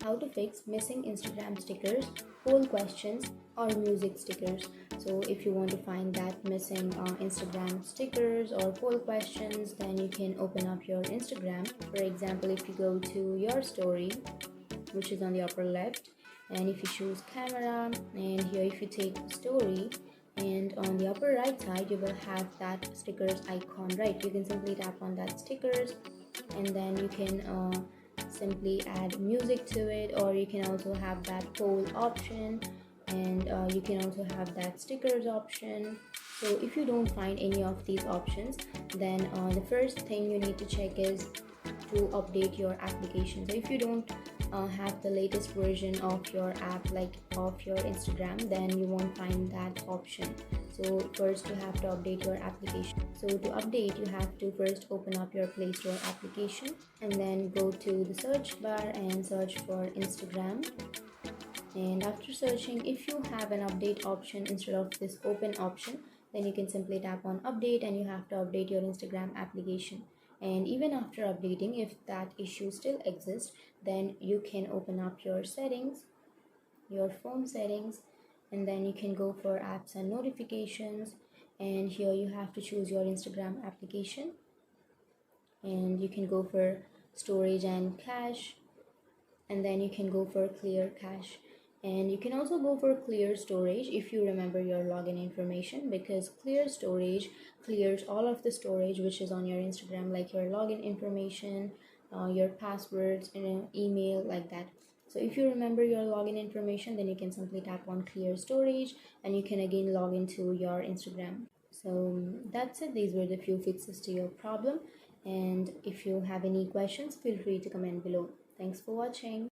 how to fix missing Instagram stickers, poll questions, or music stickers. So if you want to find that missing Instagram stickers or poll questions, then you can open up your Instagram. For example, if you go to your story, which is on the upper left, and if you choose camera, and here if you take story, and on the upper right side you will have that stickers icon, right? You can simply tap on that stickers, and then you can simply add music to it, or you can also have that poll option, and you can also have that stickers option. So if you don't find any of these options, then the first thing you need to check is to update your application. So if you don't have the latest version of your app, like of your Instagram, then you won't find that option. So first you have to update your application. So to update, you have to first open up your Play Store application, and then go to the search bar and search for Instagram. And after searching, if you have an update option instead of this open option, then you can simply tap on update, and you have to update your Instagram application. And even after updating, if that issue still exists, then you can open up your settings, your phone settings, and then you can go for apps and notifications, and here you have to choose your Instagram application, and you can go for storage and cache, and then you can go for clear cache, and you can also go for clear storage if you remember your login information, because clear storage clears all of the storage which is on your Instagram, like your login information, your passwords, and email, like that. So if you remember your login information, then you can simply tap on clear storage, and you can again log into your Instagram. So that's it. These were the few fixes to your problem, and if you have any questions, feel free to comment below. Thanks for watching.